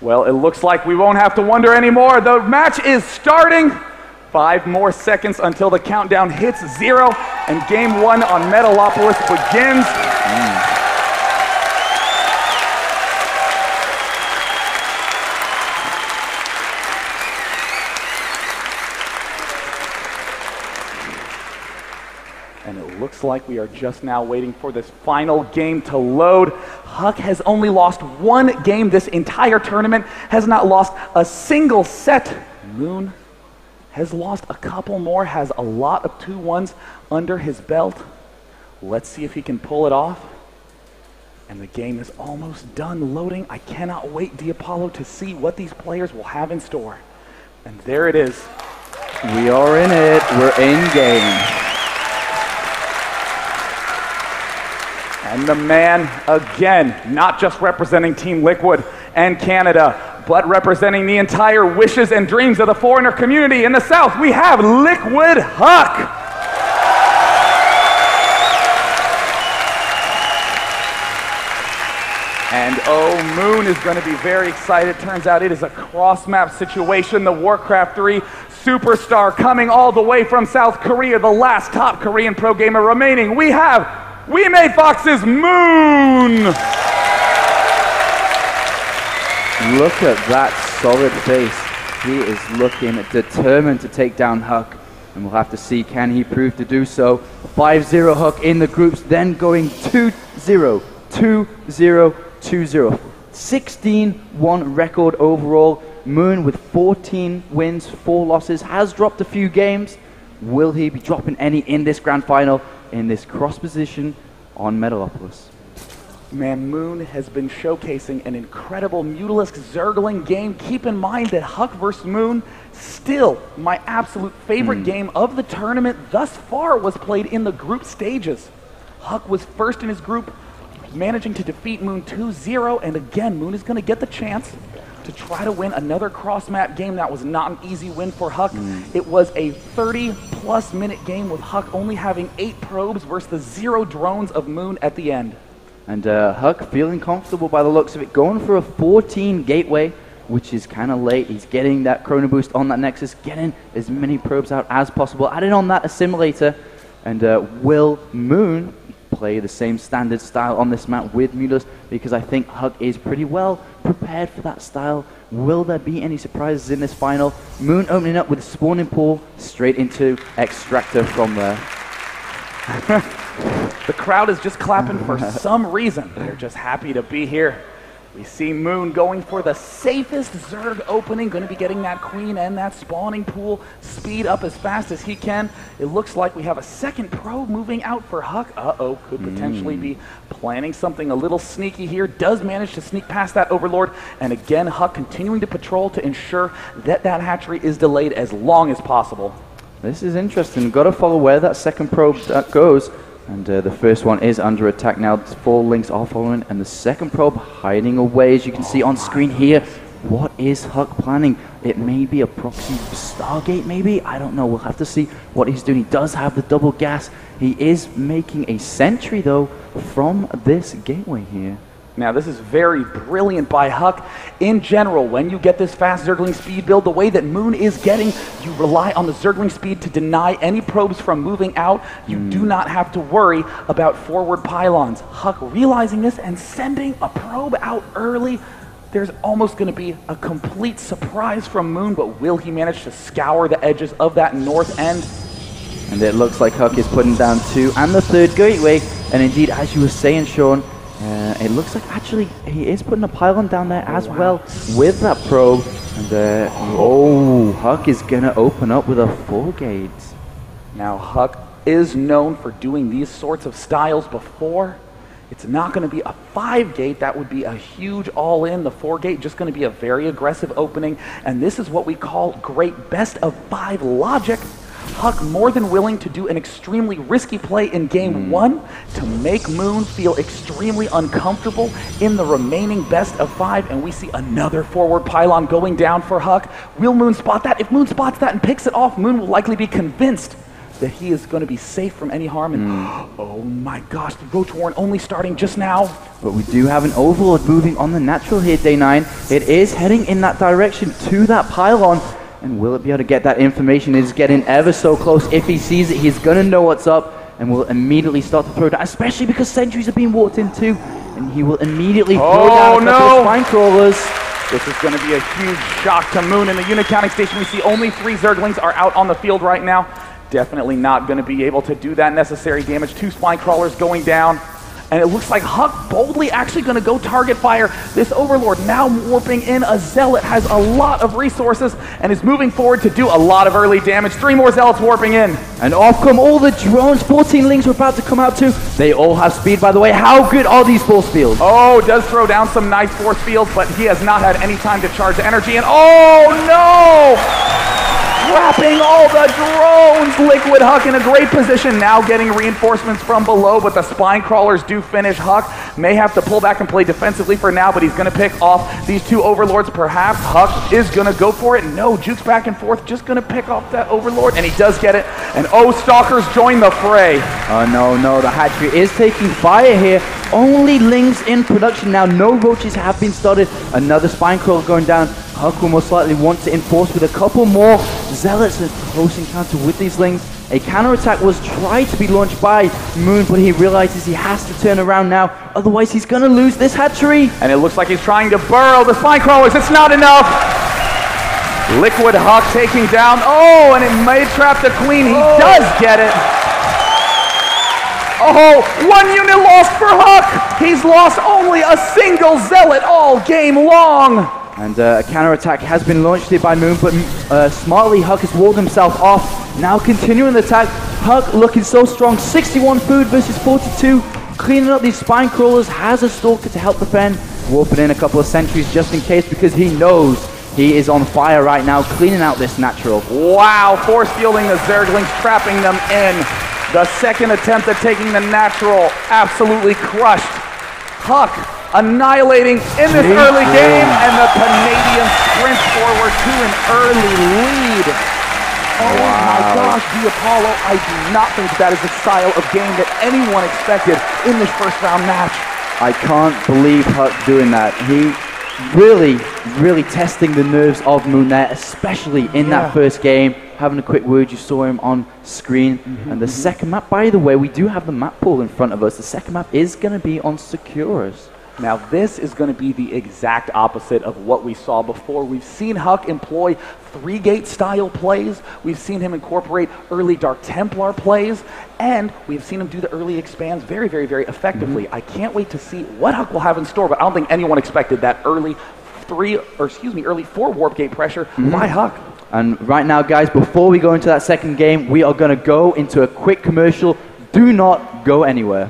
Well, it looks like we won't have to wonder anymore. The match is starting. 5 more seconds until the countdown hits 0, and game 1 on Metalopolis begins. And it looks like we are just now waiting for this final game to load. Huck has only lost 1 game this entire tournament, has not lost a single set. Moon has lost a couple more, has a lot of 2-1s under his belt. Let's see if he can pull it off. And the game is almost done loading. I cannot wait, Diapollo, to see what these players will have in store. And there it is. We are in it. We're in game. And the man, again, not just representing Team Liquid and Canada, but representing the entire wishes and dreams of the foreigner community in the South, we have Liquid Huck. And oh, Moon is going to be very excited. Turns out it is a cross-map situation. The Warcraft 3 superstar coming all the way from South Korea, the last top Korean pro gamer remaining. We Made Fox's Moon! Look at that solid face. He is looking determined to take down Huck, and we'll have to see, can he prove to do so. 5-0 Huck in the groups, then going 2-0, 2-0, 2-0. 16-1 record overall. Moon with 14 wins, 4 losses, has dropped a few games. Will he be dropping any in this grand final in this cross position on Metalopolis? Man, Moon has been showcasing an incredible Mutalisk Zergling game. Keep in mind that Huck vs. Moon, still my absolute favorite game of the tournament thus far, was played in the group stages. Huck was first in his group, managing to defeat Moon 2-0, and again, Moon is going to get the chance to try to win another cross-map game. That was not an easy win for Huck. It was a 30-plus minute game with Huck only having 8 probes versus the 0 drones of Moon at the end. And Huck feeling comfortable by the looks of it, going for a 14 gateway, which is kind of late. He's getting that chrono boost on that Nexus, getting as many probes out as possible, adding on that assimilator. And will Moon play the same standard style on this map with Mutalisk? Because I think Huck is pretty well prepared for that style. Will there be any surprises in this final? Moon opening up with a spawning pool, straight into Extractor from there. The crowd is just clapping for some reason. They're just happy to be here. We see Moon going for the safest Zerg opening, going to be getting that queen and that spawning pool speed up as fast as he can. It looks like we have a second probe moving out for Huck. Uh-oh, could potentially be planning something a little sneaky here. Does manage to sneak past that Overlord. And again, Huck continuing to patrol to ensure that that hatchery is delayed as long as possible. This is interesting. Got to follow where that second probe goes. And the first one is under attack now. 4 links are following, and the second probe hiding away, as you can see on screen here. What is Huck planning? It may be a proxy Stargate, maybe? I don't know. We'll have to see what he's doing. He does have the double gas. He is making a sentry, though, from this gateway here. Now, this is very brilliant by Huck. In general, when you get this fast Zergling speed build, the way that Moon is getting, you rely on the Zergling speed to deny any probes from moving out. You do not have to worry about forward pylons. Huck realizing this and sending a probe out early. There's almost going to be a complete surprise from Moon, but will he manage to scour the edges of that north end? And it looks like Huck is putting down 2 and the 3rd gateway. And indeed, as you were saying, Sean, it looks like actually he is putting a pylon down there as well with that probe. And Huck is going to open up with a 4 gate. Now, Huck is known for doing these sorts of styles before. It's not going to be a 5 gate. That would be a huge all-in. The 4 gate just going to be a very aggressive opening. And this is what we call great best of 5 logic. Huck more than willing to do an extremely risky play in game 1 to make Moon feel extremely uncomfortable in the remaining best of 5, and we see another forward pylon going down for Huck. Will Moon spot that? If Moon spots that and picks it off, Moon will likely be convinced that he is going to be safe from any harm. And oh my gosh, the Roach Warren only starting just now. But we do have an Overlord moving on the natural here, Day 9. It is heading in that direction to that pylon. And will it be able to get that information? It is getting ever so close. If he sees it, he's going to know what's up and will immediately start to throw down, especially because sentries are being walked into. And he will immediately throw down a couple of spine crawlers. This is going to be a huge shock to Moon. In the unit counting station, we see only 3 Zerglings are out on the field right now. Definitely not going to be able to do that necessary damage. 2 spine crawlers going down. And it looks like Huck boldly actually going to go target fire. This Overlord now warping in. A Zealot has a lot of resources and is moving forward to do a lot of early damage. 3 more Zealots warping in. And off come all the drones. 14 Lings are about to come out too. They all have speed, by the way. How good are these force fields? Oh, does throw down some nice force fields, but he has not had any time to charge the energy. And oh no! Trapping all the drones! Liquid Huck in a great position, now getting reinforcements from below, but the spine crawlers do finish. Huck may have to pull back and play defensively for now, but he's going to pick off these 2 Overlords. Perhaps Huck is going to go for it. No, Jukes back and forth, just going to pick off that Overlord, and he does get it. And oh, Stalkers join the fray. Oh no, the hatchery is taking fire here. Only Lings in production now. No Roaches have been started. Another spine crawler going down. Huck will most likely want to enforce with a couple more Zealots in close encounter with these Lings. A counterattack was tried to be launched by Moon, but he realizes he has to turn around now. Otherwise, he's going to lose this hatchery. And it looks like he's trying to burrow the spine crawlers. It's not enough. Liquid Huck taking down. Oh, and it may trap the Queen. He does get it. Oh, 1 unit lost for Huck. He's lost only a single Zealot all game long. And a counterattack has been launched here by Moon, but smartly Huck has walled himself off. Now continuing the attack. Huck looking so strong. 61 food versus 42. Cleaning up these spine crawlers. Has a Stalker to help defend. Warping in a couple of sentries just in case, because he knows he is on fire right now, cleaning out this natural. Wow, force fielding the Zerglings, trapping them in. The second attempt at taking the natural, absolutely crushed. Huck annihilating in this early game, and the Canadian sprints forward to an early lead. Oh my gosh, the Apollo, I do not think that is the style of game that anyone expected in this first round match. I can't believe Huck doing that. He really testing the nerves of Moon there, especially in that first game. Having a quick word, you saw him on screen. And the second map, by the way, we do have the map pool in front of us. The second map is going to be on Securus. Now this is going to be the exact opposite of what we saw before. We've seen Huck employ 3-gate style plays. We've seen him incorporate early Dark Templar plays, and we've seen him do the early expands very effectively. I can't wait to see what Huck will have in store, but I don't think anyone expected that early 4 warp gate pressure by Huck. And right now, guys, before we go into that second game, we are going to go into a quick commercial. Do not go anywhere.